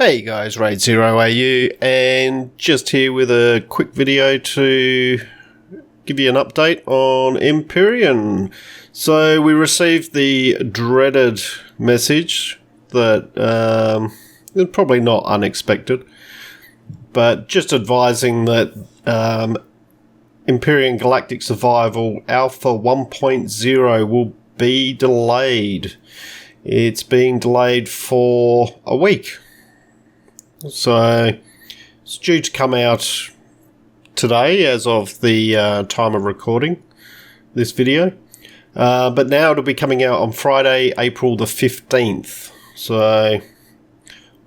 Hey guys, Raid Zero AU, and just here with a quick video to give you an update on Empyrean. So we received the dreaded message that probably not unexpected, but just advising that Empyrean Galactic Survival Alpha 1.0 will be delayed. It's being delayed for a week. So it's due to come out today as of the time of recording this video. But now it'll be coming out on Friday, April the 15th. So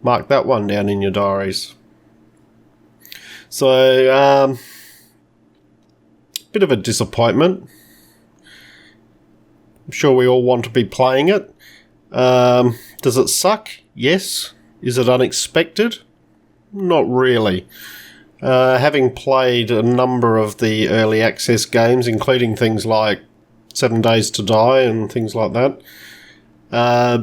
mark that one down in your diaries. So bit of a disappointment. I'm sure we all want to be playing it. Does it suck? Yes. Is it unexpected? Not really. Having played a number of the early access games, including things like 7 Days to Die and things like that,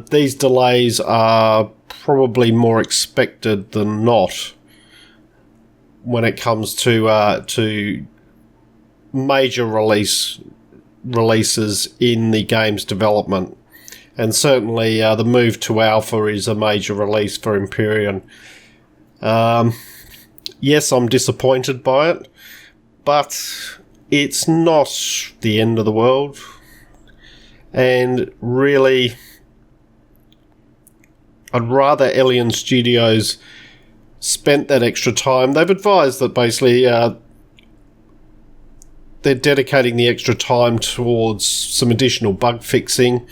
these delays are probably more expected than not when it comes to major releases in the game's development. And certainly the move to Alpha is a major release for Empyrean. Yes, I'm disappointed by it, but it's not the end of the world. And really, I'd rather Elyon Studios spent that extra time. They've advised that basically they're dedicating the extra time towards some additional bug fixing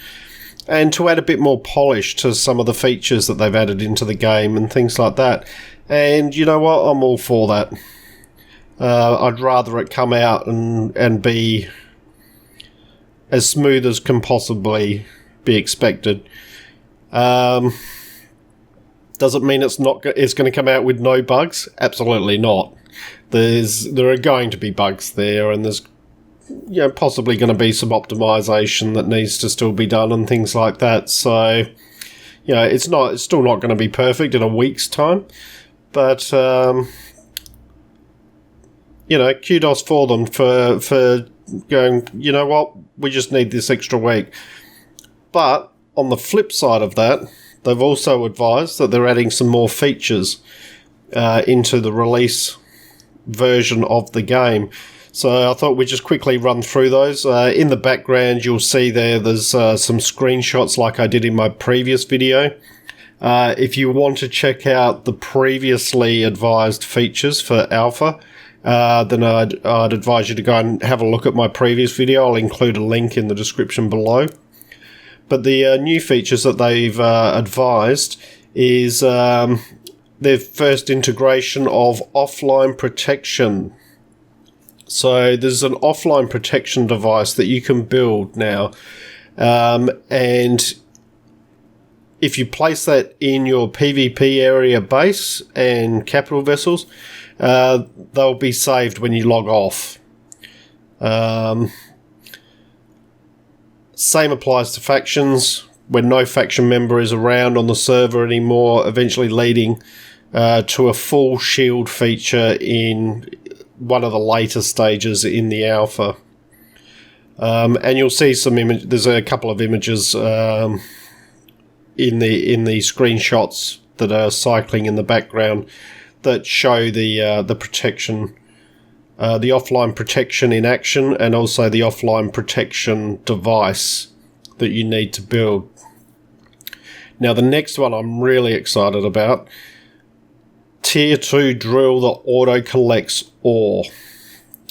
and to add a bit more polish to some of the features that they've added into the game and things like that. And you know what? I'm all for that. I'd rather it come out and be as smooth as can possibly be expected. Does it mean it's going to come out with no bugs? Absolutely not. There are going to be bugs there, and there's possibly going to be some optimization that needs to still be done and things like that. So, it's still not going to be perfect in a week's time, but kudos for them for going, you know what, we just need this extra week. But on the flip side of that, they've also advised that they're adding some more features into the release version of the game. So I thought we'd just quickly run through those. In the background, you'll see there's some screenshots like I did in my previous video. If you want to check out the previously advised features for Alpha, then I'd advise you to go and have a look at my previous video. I'll include a link in the description below. But the new features that they've advised is their first integration of offline protection. So there's an offline protection device that you can build now, and if you place that in your PvP area base and capital vessels, they'll be saved when you log off. Same applies to factions, when no faction member is around on the server anymore, eventually leading to a full shield feature in one of the later stages in the alpha. And you'll see some there's a couple of images in the screenshots that are cycling in the background that show the protection, the offline protection in action, and also the offline protection device that you need to build. Now the next one I'm really excited about, Tier 2 drill that auto-collects ore.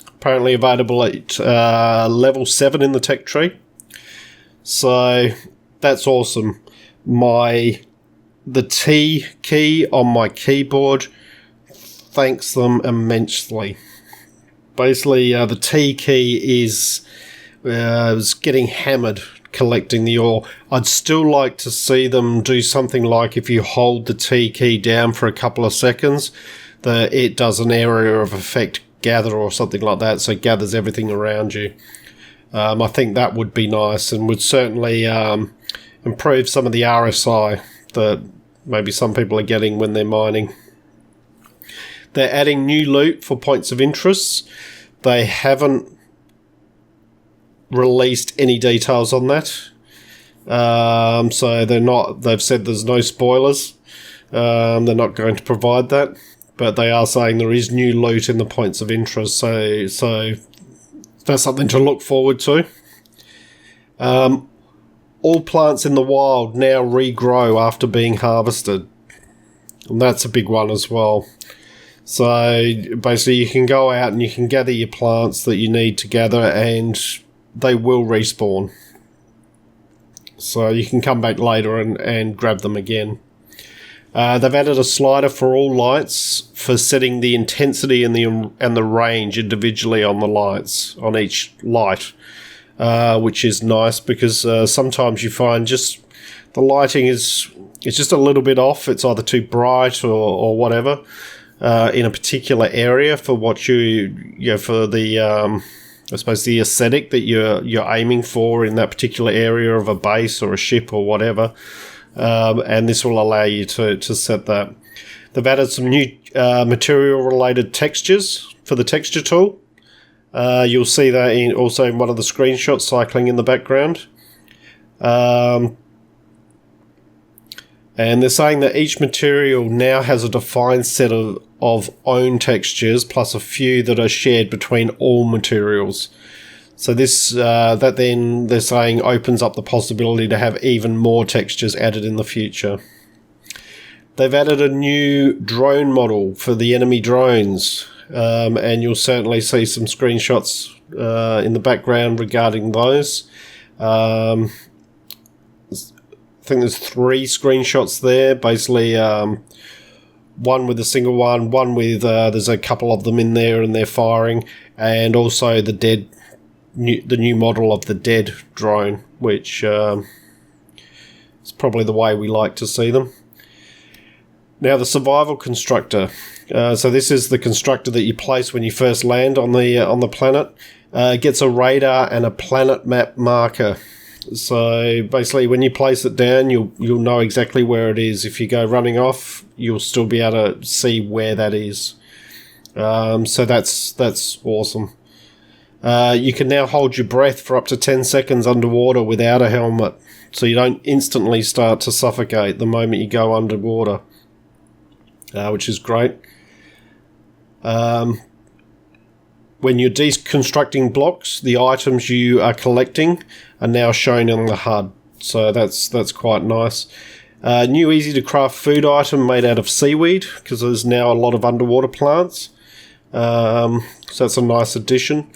Apparently available at level 7 in the tech tree. So that's awesome. The T key on my keyboard thanks them immensely. Basically, the T key is getting hammered collecting the ore. I'd still like to see them do something like if you hold the T key down for a couple of seconds, it does an area of effect gather or something like that, so it gathers everything around you. I think that would be nice and would certainly improve some of the RSI that maybe some people are getting when they're mining. They're adding new loot for points of interest. They haven't released any details on that. So they've said there's no spoilers. They're not going to provide that, but they are saying there is new loot in the points of interest. So that's something to look forward to. All plants in the wild now regrow after being harvested. And that's a big one as well. So basically you can go out and you can gather your plants that you need to gather, and they will respawn. So you can come back later and grab them again. They've added a slider for all lights for setting the intensity and the range individually on the lights, on each light, which is nice because sometimes you find just the lighting it's just a little bit off. It's either too bright or whatever in a particular area for what for the I suppose the aesthetic that you're aiming for in that particular area of a base or a ship or whatever. And this will allow you to set that. They've added some new material-related textures for the texture tool. You'll see that also in one of the screenshots cycling in the background. And they're saying that each material now has a defined set of own textures, plus a few that are shared between all materials. So this that then they're saying opens up the possibility to have even more textures added in the future. They've added a new drone model for the enemy drones, and you'll certainly see some screenshots in the background regarding those. I think there's 3 screenshots there, basically one with a single one with there's a couple of them in there and they're firing, and also the new model of the dead drone, which is probably the way we like to see them. Now the survival constructor. So this is the constructor that you place when you first land on the planet. Gets a radar and a planet map marker. So basically, when you place it down, you'll know exactly where it is. If you go running off, you'll still be able to see where that is. So that's awesome. You can now hold your breath for up to 10 seconds underwater without a helmet, so you don't instantly start to suffocate the moment you go underwater, which is great. When you're deconstructing blocks, the items you are collecting are now shown on the HUD, so that's quite nice. New easy-to-craft food item made out of seaweed, because there's now a lot of underwater plants, so that's a nice addition.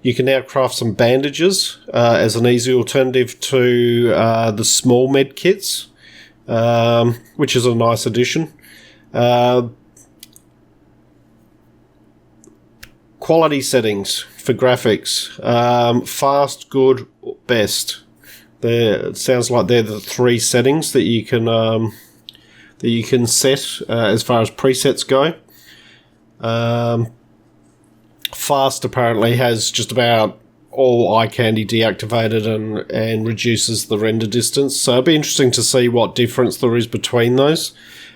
You can now craft some bandages as an easy alternative to the small med kits, which is a nice addition. Quality settings for graphics. Fast, good, best. It sounds like they're the 3 settings that you can set as far as presets go. Fast apparently has just about all eye candy deactivated and reduces the render distance. So it'll be interesting to see what difference there is between those.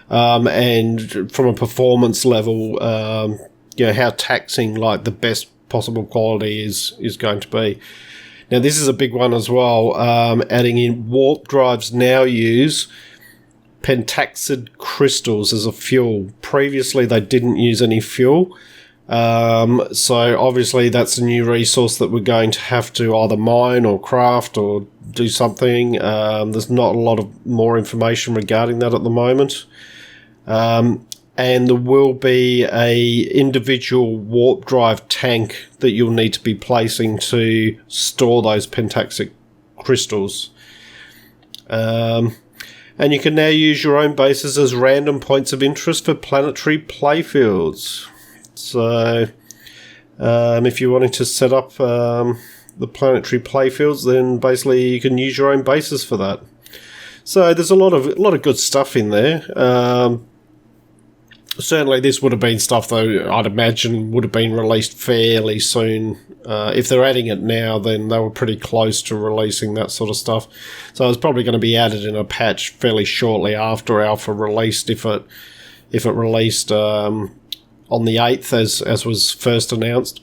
And from a performance level, how taxing like the best possible quality is going to be. Now this is a big one as well. Adding in warp drives now use pentaxid crystals as a fuel. Previously they didn't use any fuel. So obviously that's a new resource that we're going to have to either mine or craft or do something. There's not a lot of more information regarding that at the moment. And there will be a individual warp drive tank that you'll need to be placing to store those pentaxic crystals. And you can now use your own bases as random points of interest for planetary playfields. So if you're wanting to set up the planetary playfields, then basically you can use your own bases for that. So there's a lot of good stuff in there. Certainly this would have been stuff, though, I'd imagine would have been released fairly soon If they're adding it now, then they were pretty close to releasing that sort of stuff. So it's probably going to be added in a patch fairly shortly after Alpha released, if it released on the 8th, as was first announced.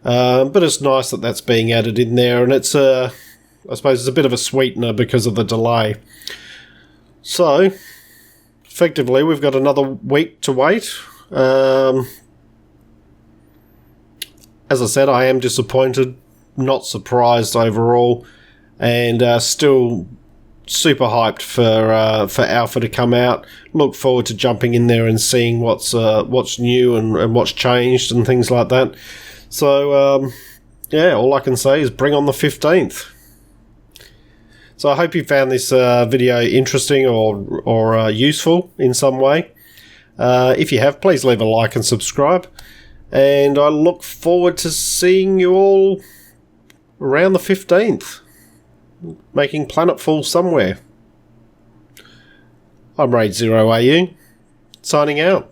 But it's nice that that's being added in there, and it's I suppose it's a bit of a sweetener because of the delay. So, effectively, we've got another week to wait. As I said, I am disappointed, not surprised overall, and still super hyped for Alpha to come out. Look forward to jumping in there and seeing what's new and what's changed and things like that. So, yeah, all I can say is bring on the 15th. So I hope you found this video interesting or useful in some way. If you have, please leave a like and subscribe. And I look forward to seeing you all around the 15th, making Planetfall somewhere. I'm Raid Zero AU, signing out.